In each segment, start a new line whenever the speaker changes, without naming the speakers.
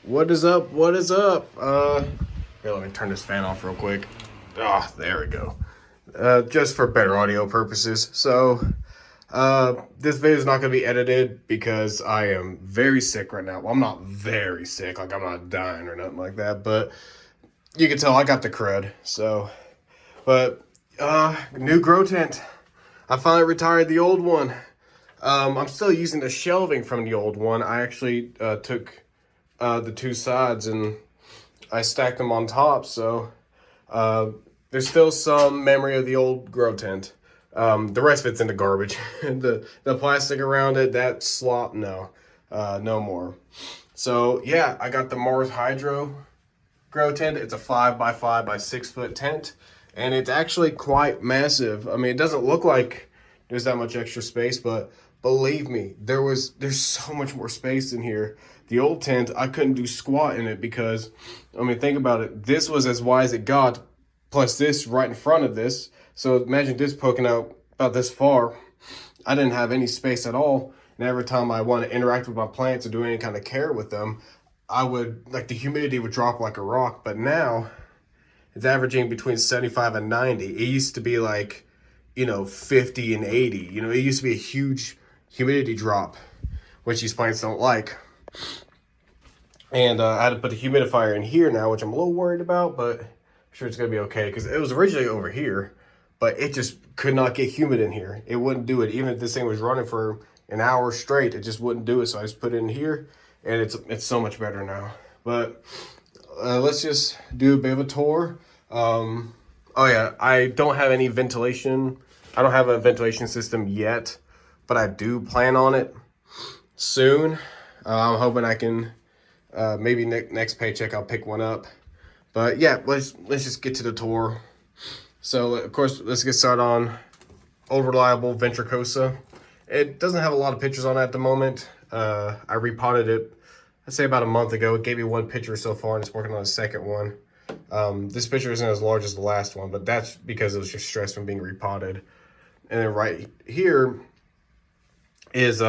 What is up? What is up? Here, let me turn this fan off real quick. Ah, there we go. Just for better audio purposes. This video is not going to be edited because I am very sick right now. Well, I'm not very sick, like I'm not dying or nothing like that, but you can tell I got the crud. New grow tent. I finally retired the old one. I'm still using the shelving from the old one. I actually took the two sides and I stacked them on top. So there's still some memory of the old grow tent. The rest of it's in the garbage. the plastic around it, that slop, no more. So yeah, I got the Mars Hydro grow tent. It's a 5x5 by 6 foot tent, and it's actually quite massive. I mean, it doesn't look like there's that much extra space, but believe me, there's so much more space in here. The old tent, I couldn't do squat in it because, I mean, think about it. This was as wide as it got, plus this right in front of this. So imagine this poking out about this far. I didn't have any space at all. And every time I want to interact with my plants or do any kind of care with them, the humidity would drop like a rock. But now it's averaging between 75 and 90. It used to be like, 50 and 80. It used to be a huge humidity drop, which these plants don't like. And I had to put the humidifier in here now, which I'm a little worried about, but I'm sure it's going to be okay because it was originally over here, but it just could not get humid in here. It wouldn't do it. Even if this thing was running for an hour straight, it just wouldn't do it. So I just put it in here, and it's so much better now. But let's just do a bit of a tour. Oh yeah, I don't have any ventilation. I don't have a ventilation system yet, but I do plan on it soon. I'm hoping I can, maybe next paycheck I'll pick one up. But yeah, let's just get to the tour. So of course, let's get started on Old Reliable Ventricosa. It doesn't have a lot of pictures on it at the moment. I repotted it, I'd say about a month ago. It gave me one picture so far, and it's working on a second one. This picture isn't as large as the last one, but that's because it was just stress from being repotted. And then right here is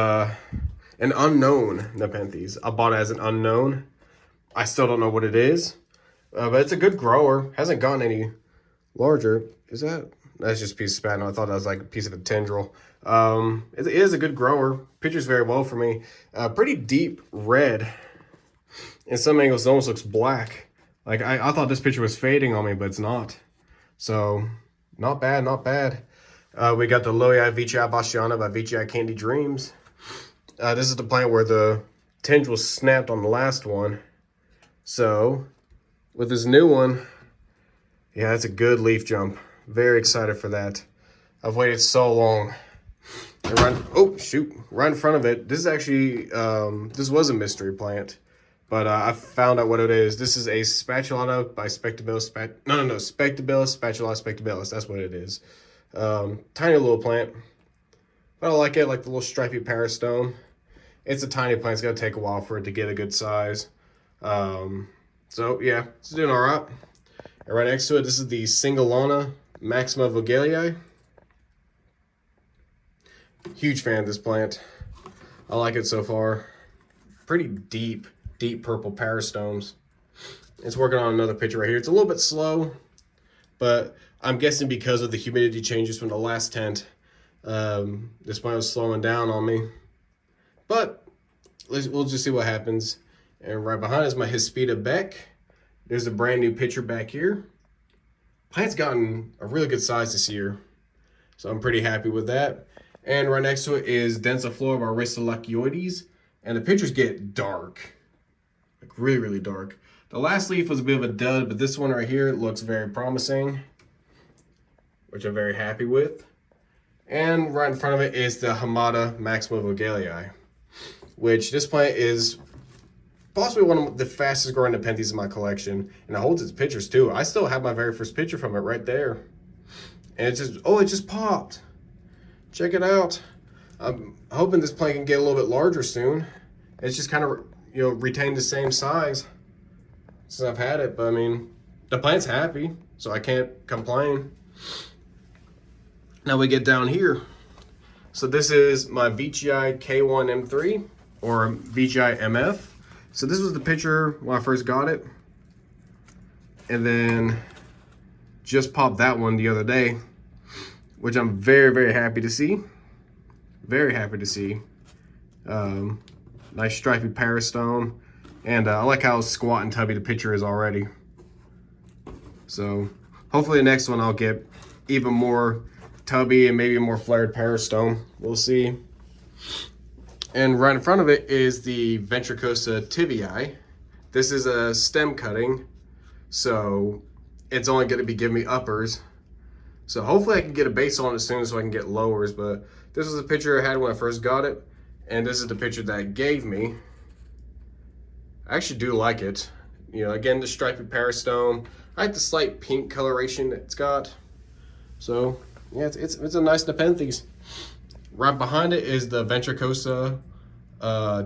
an unknown Nepenthes. I bought it as an unknown. I still don't know what it is, but it's a good grower. Hasn't gotten any larger. That's just a piece of spatino. I thought that was like a piece of a tendril. It is a good grower. Pictures very well for me. Pretty deep red. In some angles, it almost looks black. Like I thought this picture was fading on me, but it's not. So not bad, not bad. We got the Loei Vicii Bastiana by Vicii Candy Dreams. This is the plant where the tendril snapped on the last one. So with this new one, yeah, that's a good leaf jump. Very excited for that. I've waited so long. And right in front of it, this is actually, this was a mystery plant, but I found out what it is. This is a spatulata by Spectabilis, Spectabilis, spatulata spectabilis. That's what it is. Tiny little plant, but I like it, like the little stripy parastone. It's a tiny plant. It's going to take a while for it to get a good size. So yeah, it's doing all right. And right next to it, this is the Singulana Maxima Vogelii. Huge fan of this plant. I like it so far. Pretty deep purple parastomes. It's working on another picture right here. It's a little bit slow, but I'm guessing because of the humidity changes from the last tent, this plant was slowing down on me. But we'll just see what happens. And right behind is my Hispida Beck. There's a brand new picture back here. Plant's gotten a really good size this year, so I'm pretty happy with that. And right next to it is Densiflora by Aristolachioides, and the pictures get dark, like really, really dark. The last leaf was a bit of a dud, but this one right here looks very promising, which I'm very happy with. And right in front of it is the Hamada Maxima Vogelii, which this plant is possibly one of the fastest growing Nepenthes in my collection, and it holds its pictures too. I still have my very first picture from it right there. And it just popped. Check it out. I'm hoping this plant can get a little bit larger soon. It's just kind of, retained the same size since I've had it. But I mean, the plant's happy, so I can't complain. Now we get down here. So this is my Vicii K1M3 or Vicii MF. So this was the picture when I first got it. And then just popped that one the other day, which I'm very, very happy to see. Very happy to see. Nice stripy parastone. And I like how squat and tubby the picture is already. So hopefully the next one I'll get even more tubby and maybe a more flared parastone. We'll see. And right in front of it is the Ventricosa tibiae. This is a stem cutting, so it's only going to be giving me uppers. So hopefully I can get a base on it soon so I can get lowers, but this was the picture I had when I first got it, and this is the picture that it gave me. I actually do like it. You know, again, the stripy parastone. I like the slight pink coloration it's got. So yeah, it's a nice Nepenthes. Right behind it is the Ventricosa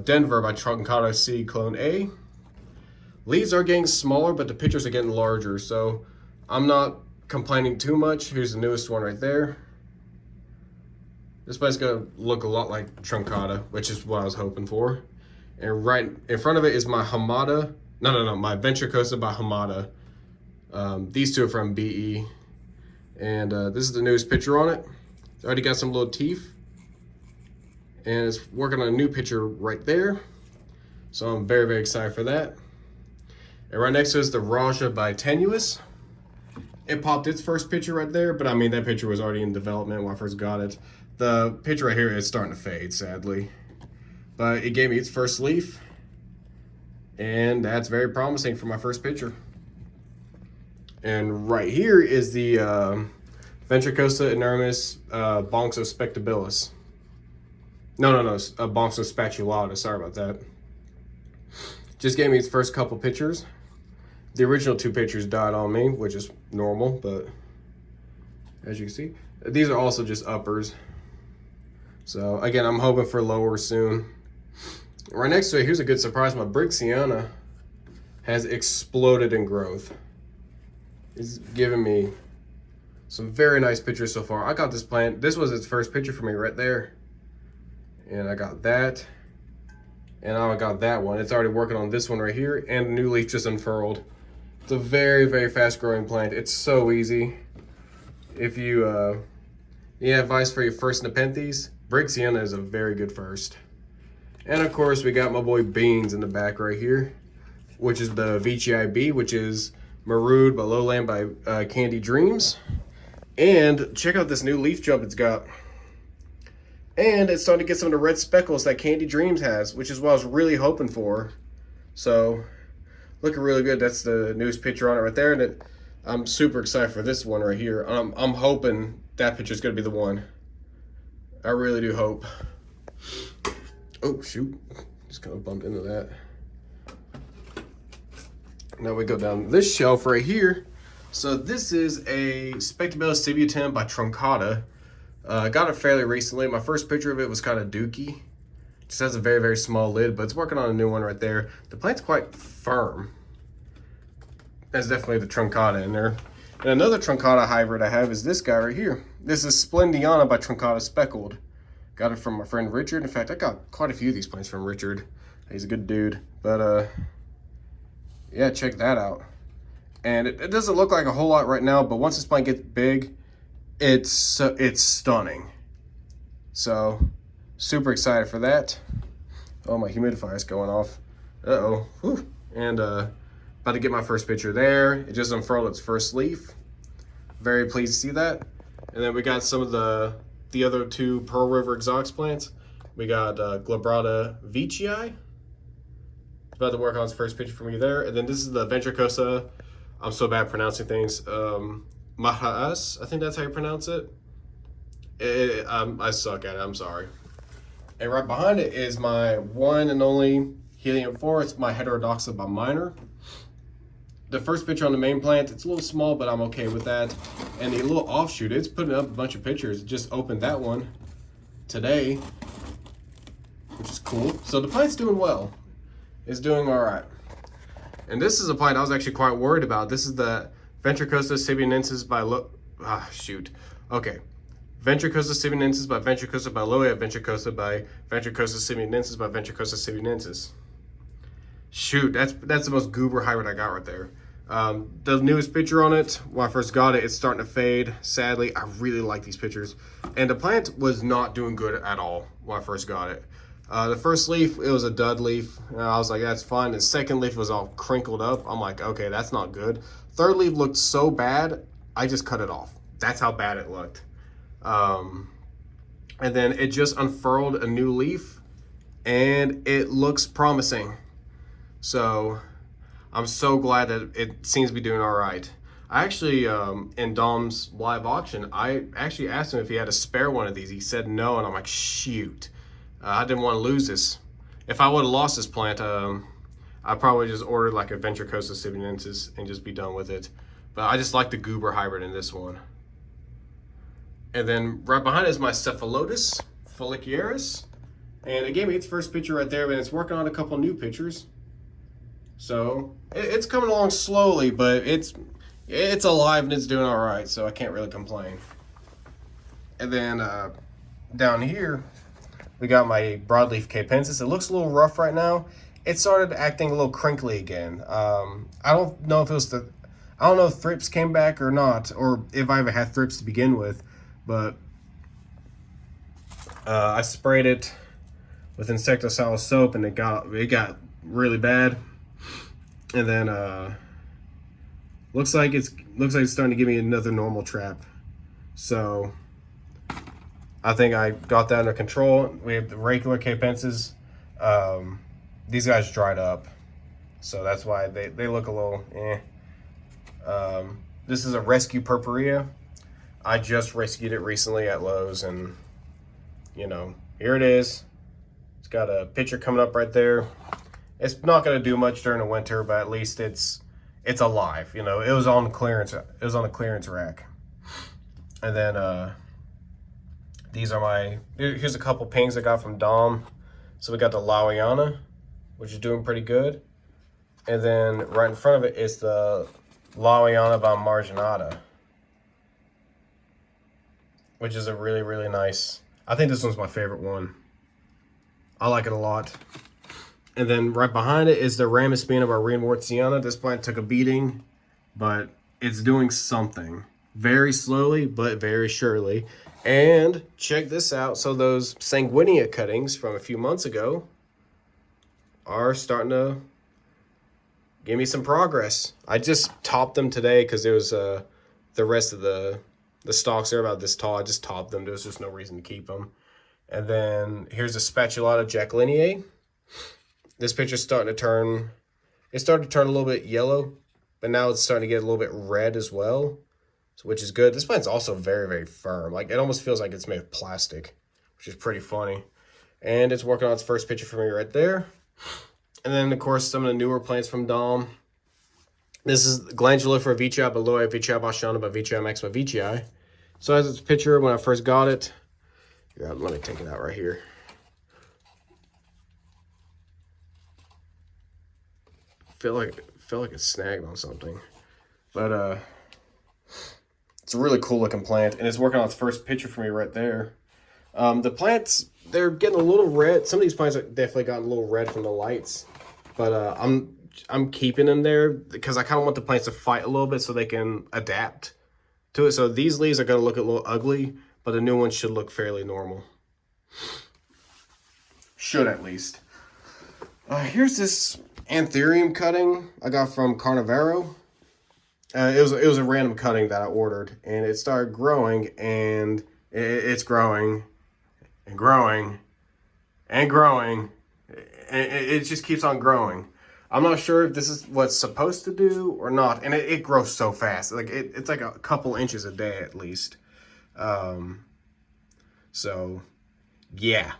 Denver by Truncata C Clone A. Leaves are getting smaller, but the pictures are getting larger, so I'm not complaining too much. Here's the newest one right there. This plant's gonna look a lot like Truncata, which is what I was hoping for. And right in front of it is my Hamada. No, my Ventricosa by Hamada. These two are from BE. And this is the newest picture on it. It's already got some little teeth. And it's working on a new picture right there. So I'm very, very excited for that. And right next to it is the Raja by Tenuous. It popped its first picture right there, but I mean, that picture was already in development when I first got it. The picture right here is starting to fade, sadly. But it gave me its first leaf. And that's very promising for my first picture. And right here is the Ventricosa enormis Bonxo spectabilis. No, Bonxo spatulata, sorry about that. Just gave me its first couple pictures. The original two pictures died on me, which is normal, but as you can see, these are also just uppers. So again, I'm hoping for lower soon. Right next to it, here's a good surprise. My Brixiana has exploded in growth. It's given me some very nice pictures so far. I got this plant. This was its first picture for me right there. And I got that. And now I got that one. It's already working on this one right here. And a new leaf just unfurled. It's a very, very fast growing plant. It's so easy. If you need advice for your first Nepenthes, Brixiana is a very good first. And of course, we got my boy Beans in the back right here, which is the VGIB, which is Marooned by Lowland by Candy Dreams. And check out this new leaf jump it's got. And it's starting to get some of the red speckles that Candy Dreams has, which is what I was really hoping for. So, looking really good. That's the newest picture on it right there. And I'm super excited for this one right here. I'm hoping that picture is going to be the one. I really do hope. Oh, shoot. Just kind of bumped into that. Now we go down this shelf right here. So this is a Spectabilis tibiatum by Truncata. I got it fairly recently. My first picture of it was kind of dookie. Just has a very, very small lid, but it's working on a new one right there. The plant's quite firm. There's definitely the Truncata in there. And another Truncata hybrid I have is this guy right here. This is Splendiana by Truncata Speckled. Got it from my friend Richard. In fact, I got quite a few of these plants from Richard. He's a good dude. But yeah, check that out. And it doesn't look like a whole lot right now, but once this plant gets big, it's stunning. So super excited for that. Oh, my humidifier's going off. Uh-oh. Whew. And about to get my first picture there. It just unfurled its first leaf. Very pleased to see that. And then we got some of the other two Pearl River exotics plants. We got Glabrata Veitchii. About to work on its first picture for me there. And then this is the Ventricosa. I'm so bad pronouncing things. Mahaas, I think that's how you pronounce it. I suck at it, I'm sorry. And right behind it is my one and only Helium 4. It's my Heterodoxa by Minor. The first picture on the main plant, it's a little small, but I'm okay with that. And the little offshoot, it's putting up a bunch of pictures. It just opened that one today, which is cool. So the plant's doing well. It's doing all right. And this is a plant I was actually quite worried about. This is the Ventricosa sibianensis by Ventricosa sibianensis by Ventricosa by Loea, Ventricosa by Ventricosa sibianensis by Ventricosa sibianensis. Shoot, that's the most goober hybrid I got right there. The newest picture on it, when I first got it, it's starting to fade. Sadly, I really like these pictures. And the plant was not doing good at all when I first got it. The first leaf, it was a dud leaf. I was like, that's fine. The second leaf was all crinkled up. I'm like, okay, that's not good. Third leaf looked so bad, I just cut it off. That's how bad it looked. And then it just unfurled a new leaf, and it looks promising. So I'm so glad that it seems to be doing all right. I actually, in Dom's live auction, I actually asked him if he had a spare one of these. He said no, and I'm like, shoot. I didn't want to lose this. If I would have lost this plant, I probably just ordered like a Venture Costa Sibiensis and just be done with it. But I just like the goober hybrid in this one. And then right behind it is my Cephalotus follicularis. And it gave me its first picture right there, but it's working on a couple new pictures. So it's coming along slowly, but it's alive and it's doing all right, so I can't really complain. And then down here, we got my broadleaf capensis. It looks a little rough right now. It started acting a little crinkly again. I don't know if it was I don't know if thrips came back or not, or if I ever had thrips to begin with, but I sprayed it with insecticidal soap and it got really bad. And then looks like it's starting to give me another normal trap. So I think I got that under control. We have the regular capensis. These guys dried up, so that's why they look a little eh. This is a rescue purpurea. I just rescued it recently at Lowe's, and you know, here it is. It's got a picture coming up right there. It's not going to do much during the winter, but at least it's alive. You know, it was on clearance. It was on a clearance rack. And then these are here's a couple pings I got from Dom. So we got the Lawiana, which is doing pretty good. And then right in front of it is the Lawiana von Marginata, which is a really, really nice. I think this one's my favorite one. I like it a lot. And then right behind it is the Ramaspina by Reinwartziana. This plant took a beating, but it's doing something. Very slowly, but very surely. And check this out. So those Sanguinea cuttings from a few months ago are starting to give me some progress. I just topped them today because there was the rest of the stalks are about this tall. I just topped them. There's just no reason to keep them. And then here's a Spatulata Jacquelineae. This picture's starting to turn, it started to turn a little bit yellow, but now it's starting to get a little bit red as well, so, which is good. This plant's also very, very firm. Like, it almost feels like it's made of plastic, which is pretty funny. And it's working on its first picture for me right there. And then, of course, some of the newer plants from Dom. This is Glandulifera Veitchii Beloia Veitchii Vashana by Veitchii Maxima Veitchii. So as its picture when I first got it. Here, let me take it out right here. Feel like it's snagged on something, but it's a really cool looking plant, and it's working on its first picture for me right there. The plants, they're getting a little red. Some of these plants have definitely gotten a little red from the lights, but I'm keeping them there because I kind of want the plants to fight a little bit so they can adapt to it. So these leaves are going to look a little ugly, but the new ones should look fairly normal. Should at least. Here's this Anthurium cutting I got from Carnivorous. It was a random cutting that I ordered, and it started growing, and it's growing and growing and growing, and it just keeps on growing. I'm not sure if this is what's supposed to do or not, and it grows so fast. Like it's like a couple inches a day at least. So yeah.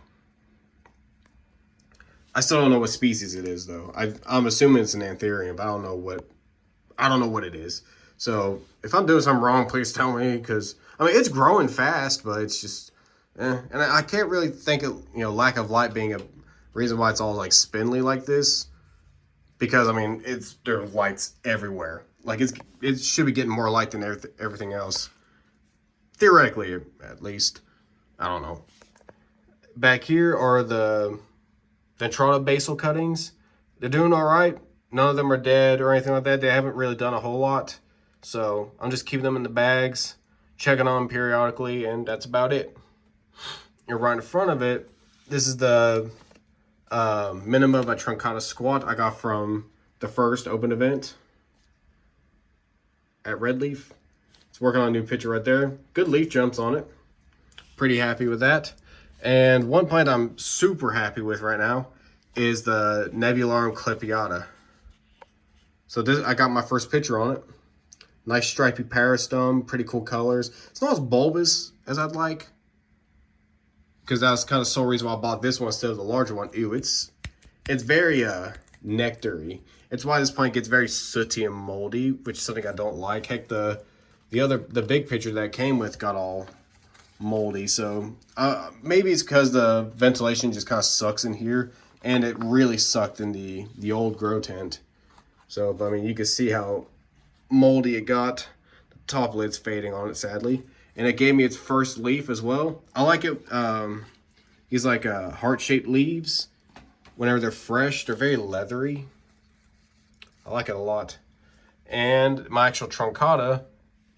I still don't know what species it is though. I'm assuming it's an Anthurium, but I don't know what it is. So if I'm doing something wrong, please tell me, because I mean it's growing fast, but it's just and I can't really think of, you know, lack of light being a reason why it's all like spindly like this, because I mean there are lights everywhere. Like it should be getting more light than everything else, theoretically at least. I don't know. Back here are the Ventrata basal cuttings. they're doing all right. None of them are dead or anything like that. They haven't really done a whole lot. So I'm just keeping them in the bags, checking on them periodically, and that's about it. And right in front of it, this is the minimum of a truncata squat I got from the first open event at Red Leaf. It's working on a new picture right there. Good leaf jumps on it. Pretty happy with that. And one plant I'm super happy with right now is the Nebularum clypeata. So this, I got my first picture on it. Nice stripy parastem, pretty cool colors. It's not as bulbous as I'd like, because that's kind of the sole reason why I bought this one instead of the larger one. Ew, it's very nectary. It's why this plant gets very sooty and moldy, which is something I don't like. Heck, the big picture that it came with got all moldy. So maybe it's because the ventilation just kind of sucks in here, and it really sucked in the old grow tent. So, but I mean, you can see how moldy it got. The top lid's fading on it, sadly. And it gave me its first leaf as well. I like it. These like heart-shaped leaves. Whenever they're fresh, they're very leathery. I like it a lot. And my actual truncata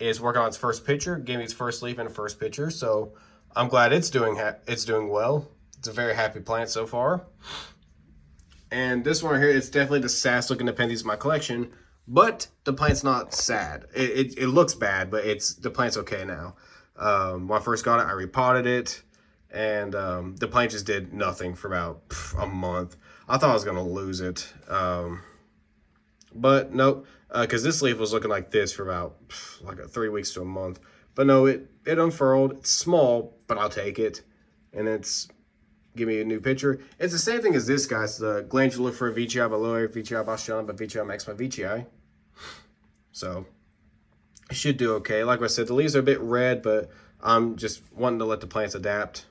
is working on its first picture. Gave me its first leaf and first picture. So I'm glad it's doing well. It's a very happy plant so far. And this one right here, it's definitely the sass looking Nepenthes in my collection, but the plant's not sad. It looks bad, but the plant's okay now. When I first got it, I repotted it, and the plant just did nothing for about a month. I thought I was gonna lose it, but nope, because this leaf was looking like this for about 3 weeks to a month. But no, it unfurled. It's small, but I'll take it, and it's give me a new picture. It's the same thing as this, guys. The Glandulifera Veitchii by Lower Veitchii Bastiana by Veitchii Maxima Veitchii. So it should do okay. Like I said, the leaves are a bit red, but I'm just wanting to let the plants adapt.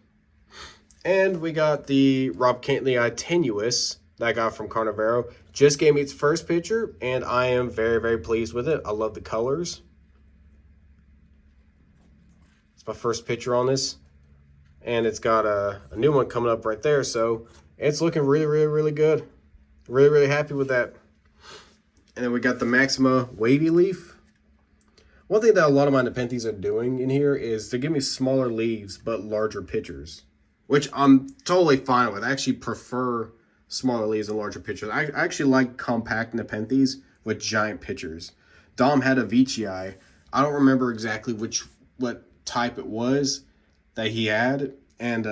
And we got the Rob Cantley Tenuous that I got from Carnivorous. Just gave me its first picture, and I am very, very pleased with it. I love the colors. It's my first picture on this. And it's got a new one coming up right there. So it's looking really, really, really good. Really, really happy with that. And then we got the Maxima Wavy Leaf. One thing that a lot of my Nepenthes are doing in here is they're giving me smaller leaves but larger pitchers, which I'm totally fine with. I actually prefer smaller leaves and larger pitchers. I actually like compact Nepenthes with giant pitchers. Dom had a Veitchii. I don't remember exactly what type it was that he had, and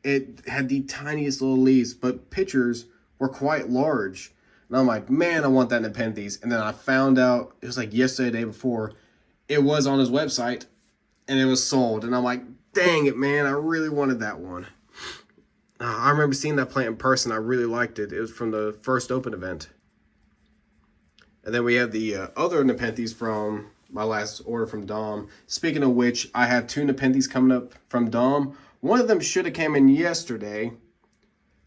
it had the tiniest little leaves, but pitchers were quite large. And I'm like, man, I want that Nepenthes. And then I found out, it was like yesterday, the day before, it was on his website, and it was sold. And I'm like, dang it, man, I really wanted that one. I remember seeing that plant in person. I really liked it. It was from the first open event. And then we have the other Nepenthes from my last order from Dom. Speaking of which, I have 2 Nepenthes coming up from Dom. One of them should have came in yesterday,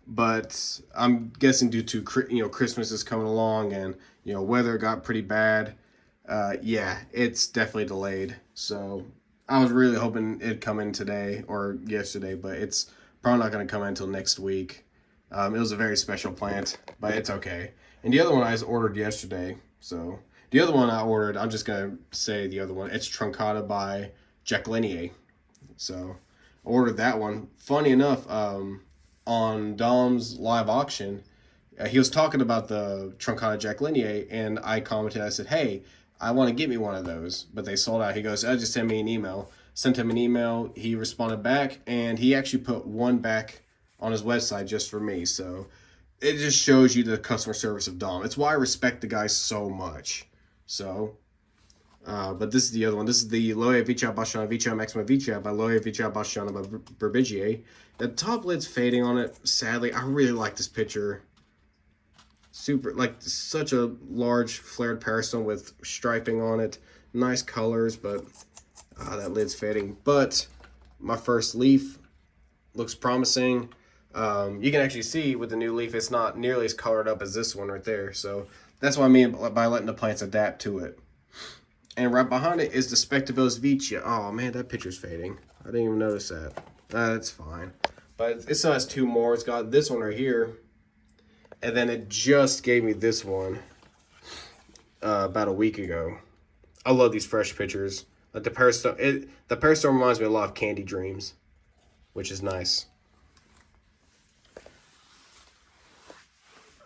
but I'm guessing due to Christmas is coming along and weather got pretty bad. Yeah, it's definitely delayed. So I was really hoping it'd come in today or yesterday, but it's probably not going to come in until next week. It was a very special plant, but it's okay. And the other one I just ordered yesterday, so the other one I ordered, I'm just going to say the other one. It's Truncata by Jacquelinier. So I ordered that one. Funny enough, on Dom's live auction, he was talking about the Truncata Jacquelinier, and I commented, I said, hey, I want to get me one of those, but they sold out. He goes, just send me an email. Sent him an email. He responded back, and he actually put one back on his website just for me. So it just shows you the customer service of Dom. It's why I respect the guy so much. So, but this is the other one. This is the Loea Veitchii Bastiana Veitchii Maxima Veitchii by Loea Veitchii Bastiana by Berbigier. The top lid's fading on it. Sadly, I really like this picture. Super, like such a large flared parasol with striping on it. Nice colors, but that lid's fading. But my first leaf looks promising. You can actually see with the new leaf, it's not nearly as colored up as this one right there. So that's what I mean by letting the plants adapt to it. And right behind it is the Spectabilis Veitchii. Oh man, that picture's fading. I didn't even notice that. That's fine. But it still has 2 more. It's got this one right here. And then it just gave me this one about a week ago. I love these fresh pictures. Like the Peristorm, the Peristorm reminds me a lot of Candy Dreams, which is nice.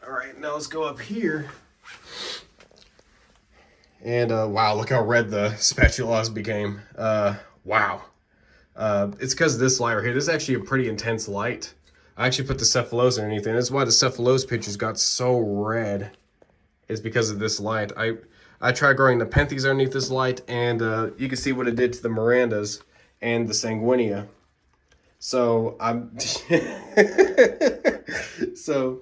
All right, now let's go up here. And wow, look how red the spatulas became. Wow. It's because of this light right here. This is actually a pretty intense light. I actually put the Cephalose underneath it. And that's why the Cephalose pictures got so red. It's because of this light. I tried growing the Nepenthes underneath this light, and you can see what it did to the Mirandas and the Sanguinea. So I'm so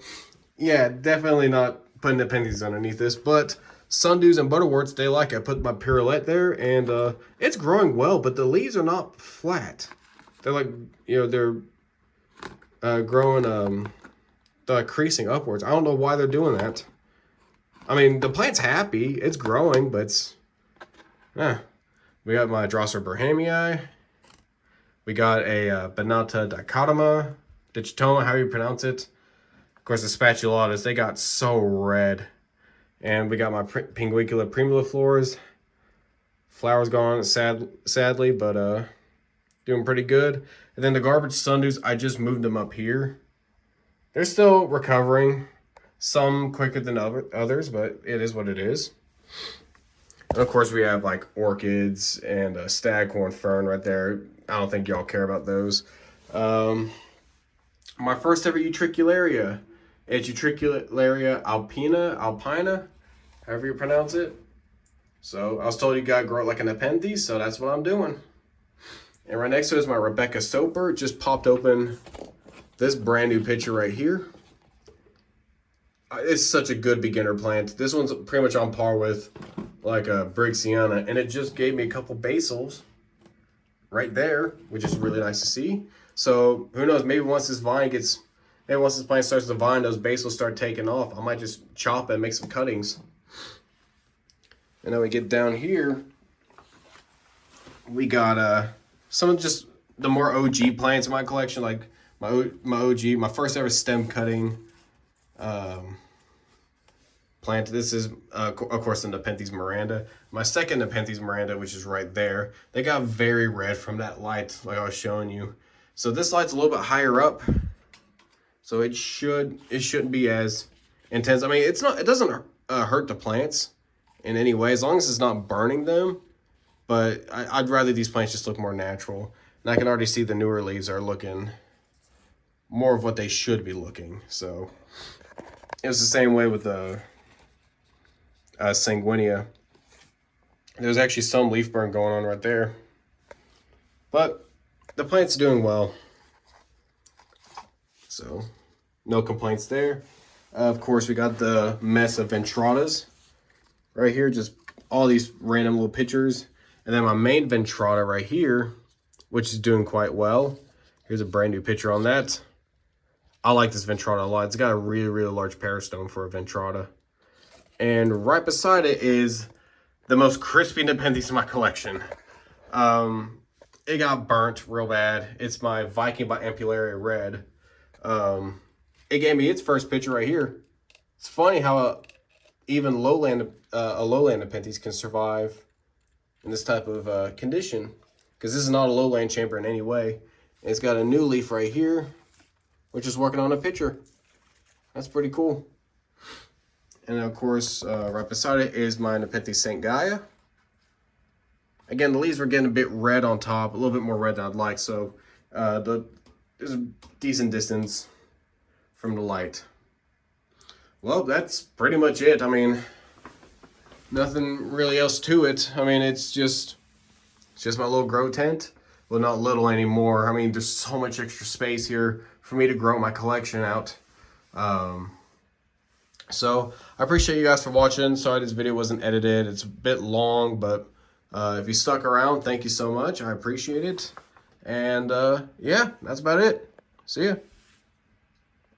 yeah, definitely not putting Nepenthes underneath this, but Sundews and butterworts, they like it. I put my Purulette there, and it's growing well, but the leaves are not flat. They're like, you know, they're growing, they're creasing upwards. I don't know why they're doing that. I mean, the plant's happy. It's growing, but it's, we got my Drosera Bohemii. We got a Benata dichotoma, dichotoma, how you pronounce it. Of course, the spatulatas, they got so red. And we got my Pinguicula primuliflores. Flowers gone, sadly, but doing pretty good. And then the garbage Sundews, I just moved them up here. They're still recovering. Some quicker than others, but it is what it is. And of course, we have like orchids and a staghorn fern right there. I don't think y'all care about those. My first ever Utricularia. It's Utricularia alpina, however you pronounce it. So I was told you gotta grow it like a Nepenthes, so that's what I'm doing. And right next to it is my Rebecca Soper. Just popped open this brand new picture right here. It's such a good beginner plant. This one's pretty much on par with like a Brixiana, and it just gave me a couple basils right there, which is really nice to see. So who knows, maybe once this plant starts to vine, those basils start taking off. I might just chop it and make some cuttings. And then we get down here, we got some of just the more OG plants in my collection, like my OG, my first ever stem cutting plant. This is of course the Nepenthes Miranda. My second Nepenthes Miranda, which is right there. They got very red from that light, like I was showing you. So this light's a little bit higher up, so it shouldn't be as intense. I mean, it doesn't hurt the plants in any way, as long as it's not burning them. But I'd rather these plants just look more natural. And I can already see the newer leaves are looking more of what they should be looking. So it was the same way with the Sanguinea. There's actually some leaf burn going on right there. But the plant's doing well. So no complaints there. Of course, we got the mess of Ventratas right here. Just all these random little pictures. And then my main Ventrata right here, which is doing quite well. Here's a brand new picture on that. I like this Ventrata a lot. It's got a really, really large peristome for a Ventrata. And right beside it is the most crispy Nepenthes in my collection. It got burnt real bad. It's my Viking by Ampullaria Red. It gave me its first picture right here. It's funny how even a lowland Nepenthes can survive in this type of condition, because this is not a lowland chamber in any way. And it's got a new leaf right here, which is working on a picture. That's pretty cool. And of course, right beside it is my Nepenthes St. Gaia. Again, the leaves were getting a bit red on top, a little bit more red than I'd like, so there's a decent distance from the light. Well, that's pretty much it. I mean, nothing really else to it. I mean, it's just my little grow tent. Well, not little anymore. I mean, there's so much extra space here for me to grow my collection out. So I appreciate you guys for watching. Sorry this video wasn't edited. It's a bit long, but if you stuck around, thank you so much. I appreciate it. And yeah, that's about it. See ya.